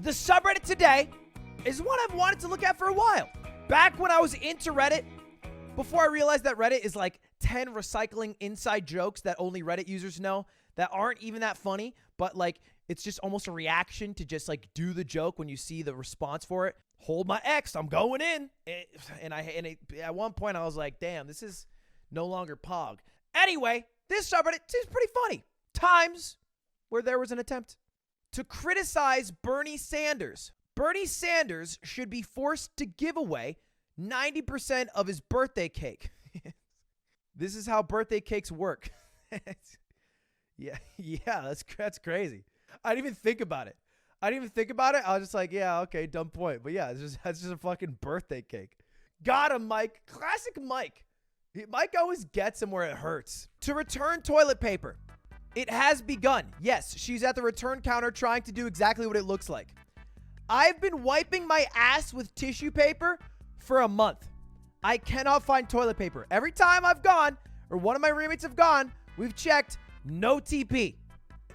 The subreddit today is one I've wanted to look at for a while. Back when I was into Reddit, before I realized that Reddit is like 10 recycling inside jokes that only Reddit users know that aren't even that funny, but like it's just almost a reaction to just like do the joke when you see the response for it. Hold my X, I'm going in. At one point I was like, damn, this is no longer Pog. Anyway, this subreddit seems pretty funny. Times where there was an attempt to criticize Bernie Sanders. Bernie Sanders should be forced to give away 90% of his birthday cake. This is how birthday cakes work. Yeah, that's crazy. I didn't even think about it. I was just like, yeah, okay, dumb point. But yeah, that's just a fucking birthday cake. Got him, Mike. Classic Mike. Mike always gets him where it hurts. To return toilet paper. It has begun. Yes, she's at the return counter trying to do exactly what it looks like. I've been wiping my ass with tissue paper for a month. I cannot find toilet paper. Every time I've gone, or one of my roommates have gone, we've checked, no TP.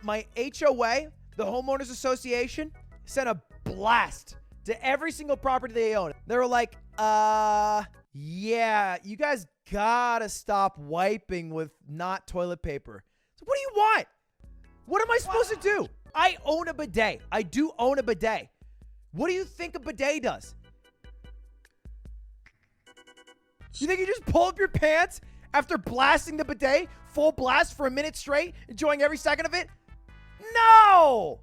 My HOA, the Homeowners Association, sent a blast to every single property they own. They were like, yeah, you guys gotta stop wiping with not toilet paper. So what do you want? What am I supposed to do? I own a bidet. I do own a bidet. What do you think a bidet does? You think you just pull up your pants after blasting the bidet, full blast for a minute straight, enjoying every second of it? No!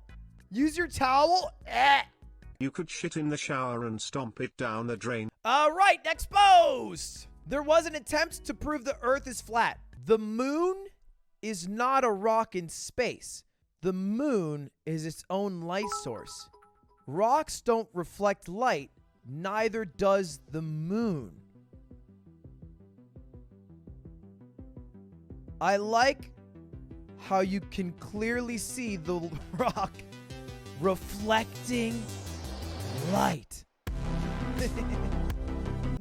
Use your towel. You could shit in the shower and stomp it down the drain. All right, next post. There was an attempt to prove the Earth is flat. The moon is not a rock in space. The moon is its own light source. Rocks don't reflect light, neither does the moon. I like how you can clearly see the rock reflecting light.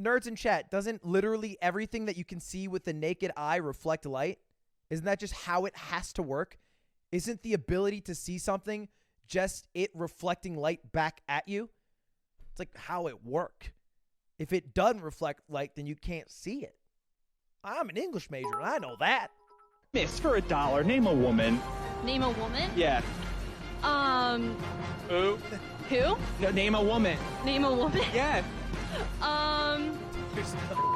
Nerds in chat, doesn't literally everything that you can see with the naked eye reflect light? Isn't that just how it has to work? Isn't the ability to see something just it reflecting light back at you? It's like how it works. If it doesn't reflect light, then you can't see it. I'm an English major, and I know that. Miss, for $1, name a woman. Name a woman? Yeah. Who? Who? No, name a woman. Name a woman? Yeah.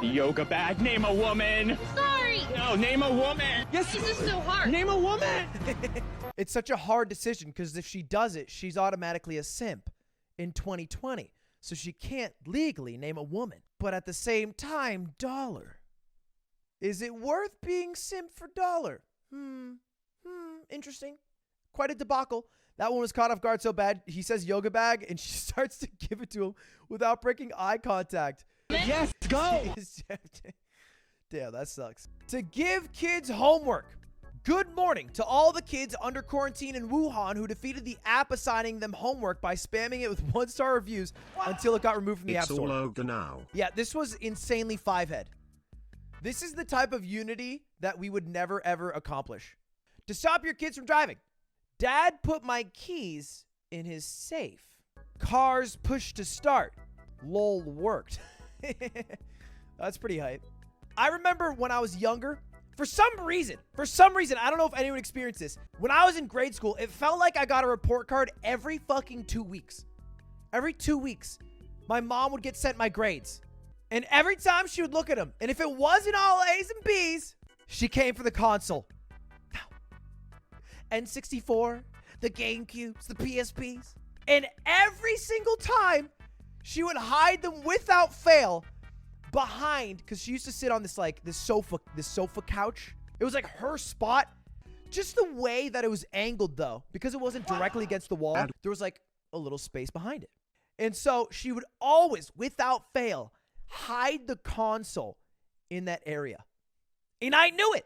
Yoga bag, name a woman. Sorry. No, name a woman. Yes. This is so hard. Name a woman. It's such a hard decision because if she does it, she's automatically a simp in 2020. So she can't legally name a woman. But at the same time, dollar. Is it worth being simp for dollar? Interesting. Quite a debacle. That one was caught off guard so bad. He says yoga bag, and she starts to give it to him without breaking eye contact. Yes, go. Damn, that sucks. To give kids homework. Good morning to all the kids under quarantine in Wuhan who defeated the app assigning them homework by spamming it with 1-star reviews until it got removed from the App Store. It's all over now. Yeah, this was insanely five-head. This is the type of unity that we would never, ever accomplish. To stop your kids from driving. Dad put my keys in his safe. Cars push to start. Lol worked. That's pretty hype. I remember when I was younger, for some reason, I don't know if anyone experienced this. When I was in grade school, it felt like I got a report card every fucking 2 weeks. Every 2 weeks, my mom would get sent my grades. And every time she would look at them, and if it wasn't all A's and B's, she came for the console. N64, the GameCubes, the PSPs. And every single time, she would hide them without fail behind, because she used to sit on this sofa couch. It was like her spot. Just the way that it was angled, though, because it wasn't directly against the wall, there was like a little space behind it. And so she would always, without fail, hide the console in that area. And I knew it.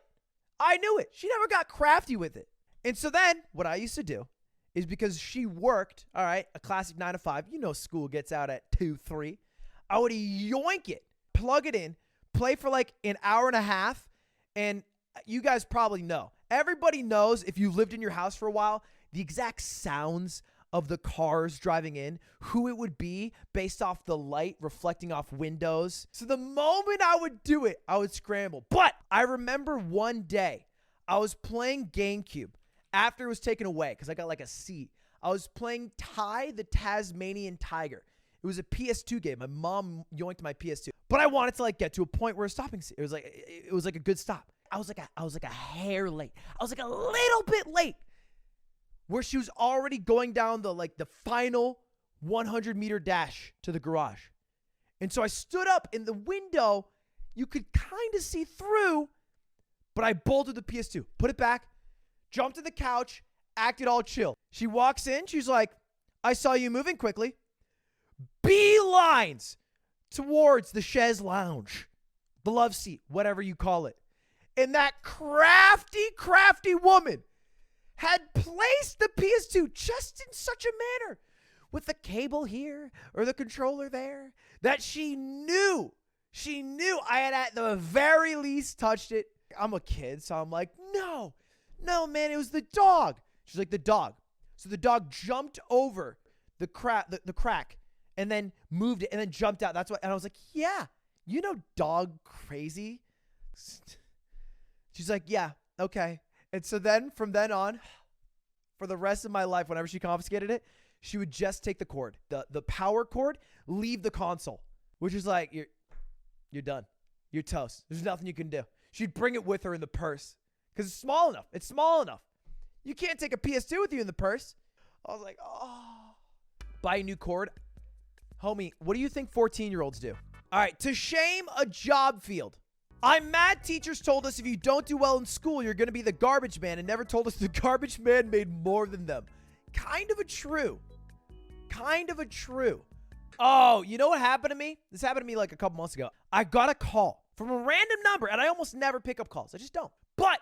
She never got crafty with it. And so then what I used to do is, because she worked, all right, a classic 9 to 5, you know, school gets out at 2, 3. I would yoink it, plug it in, play for like an hour and a half. And you guys probably know. Everybody knows, if you lived in your house for a while, the exact sounds of the cars driving in, who it would be based off the light reflecting off windows. So the moment I would do it, I would scramble. But I remember one day I was playing GameCube after it was taken away because I got like a seat. I was playing Ty the Tasmanian Tiger. It was a PS2 game. My mom yoinked my PS2, but I wanted to like get to a point where it was like a good stop. I was like a hair late. I was like a little bit late, where she was already going down the final 100-meter dash to the garage. And so I stood up in the window. You could kind of see through, but I bolted the PS2, put it back, jumped to the couch, acted all chill. She walks in. She's like, I saw you moving quickly. Beelines towards the chaise lounge, the love seat, whatever you call it. And that crafty woman had placed the PS2 just in such a manner, with the cable here or the controller there, that she knew I had at the very least touched it. I'm a kid, so I'm like, no, man, it was the dog. She's like, the dog. So the dog jumped over the crack and then moved it and then jumped out. That's what, and I was like, yeah, dog crazy. She's like, yeah, okay. And so then from then on, for the rest of my life, whenever she confiscated it, she would just take the cord, the power cord, leave the console, which is like, you're done. You're toast. There's nothing you can do. She'd bring it with her in the purse because it's small enough. It's small enough. You can't take a PS2 with you in the purse. I was like, oh. Buy a new cord. Homie, what do you think 14-year-olds do? All right, to shame a job field. I'm mad teachers told us if you don't do well in school, you're going to be the garbage man, and never told us the garbage man made more than them. Kind of a true. Oh, you know what happened to me? This happened to me like a couple months ago. I got a call from a random number, and I almost never pick up calls. I just don't. But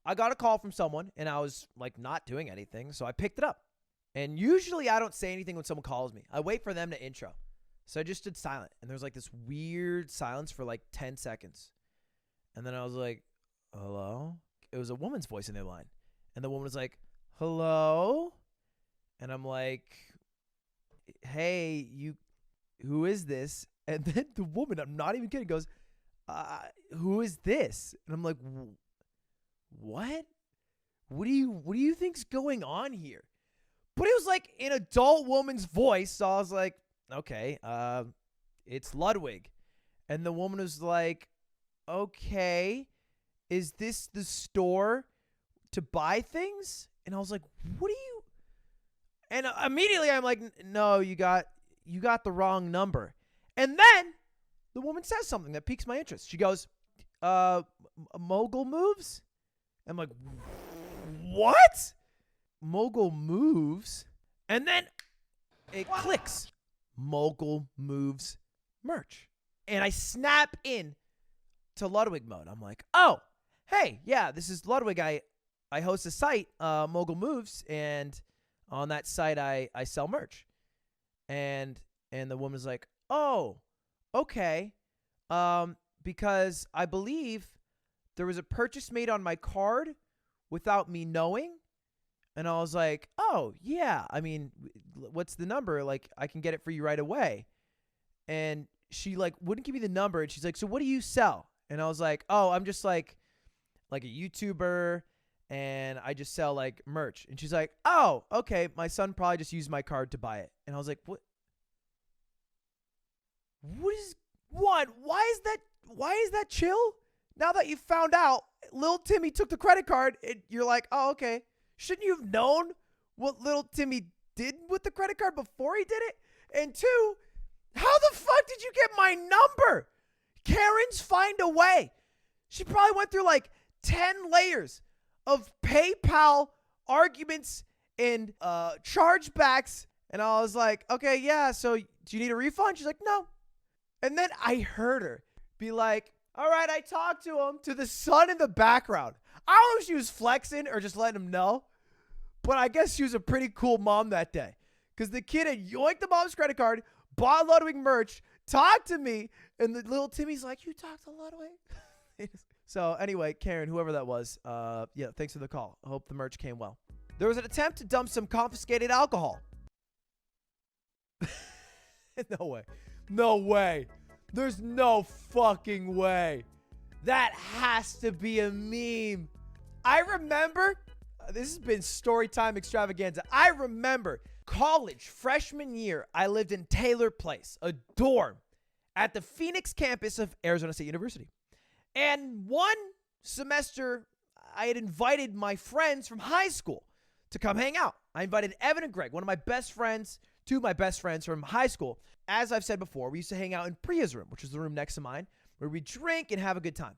I got a call from someone, and I was like not doing anything, so I picked it up. And usually I don't say anything when someone calls me. I wait for them to intro. So I just stood silent, and there was like this weird silence for like 10 seconds. And then I was like, hello? It was a woman's voice in their line. And the woman was like, hello? And I'm like, hey, who is this? And then the woman, I'm not even kidding, goes, who is this? And I'm like, what? What do you think's going on here? But it was like an adult woman's voice, so I was like, okay, it's Ludwig. And the woman was like, okay, is this the store to buy things? And I was like, what are you? And immediately I'm like, no, you got the wrong number. And then the woman says something that piques my interest. She goes, Mogul Moves? I'm like, what? Mogul Moves? And then it clicks. Mogul Moves merch. And I snap in to Ludwig mode. I'm like, oh, hey, yeah, this is Ludwig. I host a site, Mogul Moves, and on that site I sell merch. And the woman's like, oh, okay. Because I believe there was a purchase made on my card without me knowing. And I was like, oh, yeah. I mean, what's the number? Like, I can get it for you right away. And she, like, wouldn't give me the number. And she's like, so what do you sell? And I was like, oh, I'm just, like a YouTuber. And I just sell, like, merch. And she's like, oh, okay. My son probably just used my card to buy it. And I was like, what? Why is that chill? Now that you found out little Timmy took the credit card, you're like, oh, okay. Shouldn't you have known what little Timmy did with the credit card before he did it? And two, how the fuck did you get my number? Karens find a way. She probably went through like 10 layers of PayPal arguments and chargebacks. And I was like, okay, yeah, so do you need a refund? She's like, no. And then I heard her be like, all right, I talked to him, to the son in the background. I don't know if she was flexing or just letting him know, but I guess she was a pretty cool mom that day. Because the kid had yoinked the mom's credit card, bought Ludwig merch, talked to me, and the little Timmy's like, you talked to Ludwig? So anyway, Karen, whoever that was, yeah, thanks for the call. I hope the merch came well. There was an attempt to dump some confiscated alcohol No way. No way. There's no fucking way. That has to be a meme. I remember, this has been story time extravaganza. I remember college freshman year, I lived in Taylor Place, a dorm at the Phoenix campus of Arizona State University. And one semester, I had invited my friends from high school to come hang out. I invited Evan and Greg, two of my best friends from high school. As I've said before, we used to hang out in Priya's room, which is the room next to mine, where we drink and have a good time.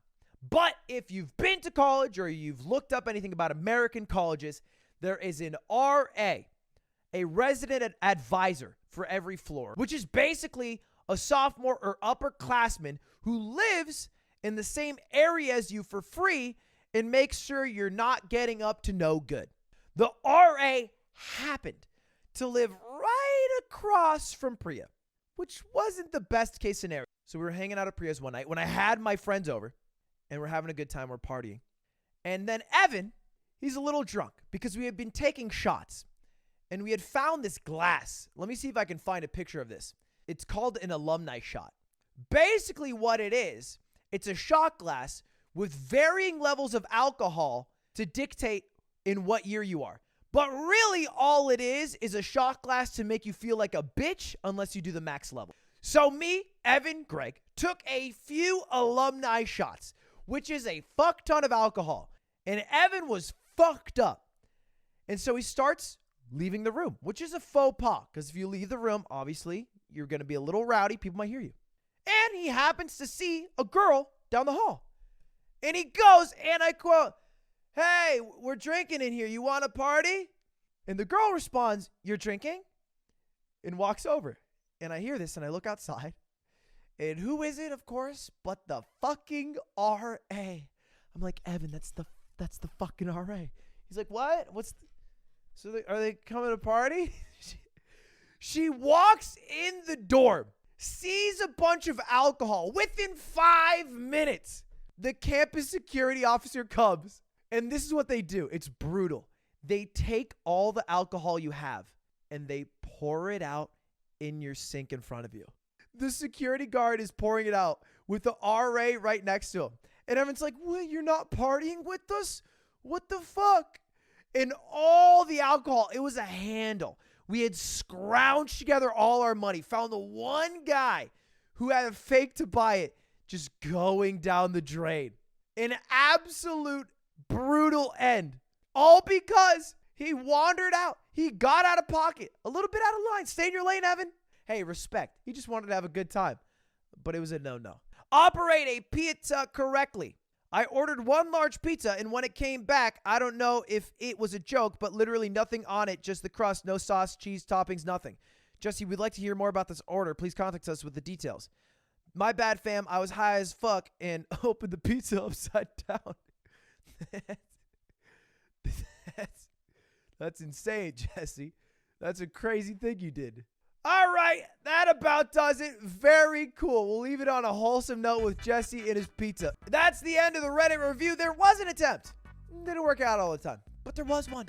But if you've been to college or you've looked up anything about American colleges, there is an RA, a resident advisor for every floor, which is basically a sophomore or upperclassman who lives in the same area as you for free and makes sure you're not getting up to no good. The RA happened to live right across from Priya, which wasn't the best case scenario. So we were hanging out at Priya's one night when I had my friends over and we're having a good time. We're partying. And then Evan, he's a little drunk because we had been taking shots and we had found this glass. Let me see if I can find a picture of this. It's called an alumni shot. Basically what it is, it's a shot glass with varying levels of alcohol to dictate in what year you are. But really all it is a shot glass to make you feel like a bitch unless you do the max level. So me, Evan, Greg, took a few alumni shots, which is a fuck ton of alcohol. And Evan was fucked up. And so he starts leaving the room, which is a faux pas. Because if you leave the room, obviously, you're going to be a little rowdy. People might hear you. And he happens to see a girl down the hall. And he goes, and I quote, "Hey, we're drinking in here. You want to party?" And the girl responds, "You're drinking?" And walks over. And I hear this and I look outside. And who is it, of course, but the fucking RA. I'm like, "Evan, that's the fucking RA." He's like, "What? Are they coming to party?" She walks in the dorm, sees a bunch of alcohol. Within 5 minutes, the campus security officer comes. And this is what they do. It's brutal. They take all the alcohol you have and they pour it out in your sink in front of you. The security guard is pouring it out with the RA right next to him. And everyone's like, "What, you're not partying with us? What the fuck?" And all the alcohol, it was a handle. We had scrounged together all our money, found the one guy who had a fake to buy it, just going down the drain. An absolute brutal end. All because he wandered out. He got out of pocket. A little bit out of line. Stay in your lane, Evan. Hey, respect. He just wanted to have a good time. But it was a no-no. Operate a pizza correctly. I ordered one large pizza, and when it came back, I don't know if it was a joke, but literally nothing on it, just the crust, no sauce, cheese, toppings, nothing. Jesse, we'd like to hear more about this order. Please contact us with the details. My bad, fam. I was high as fuck and opened the pizza upside down. That's insane, Jesse. That's a crazy thing you did. All right, that about does it. Very cool. We'll leave it on a wholesome note with Jesse and his pizza. That's the end of the Reddit review. There was an attempt. Didn't work out all the time, but there was one.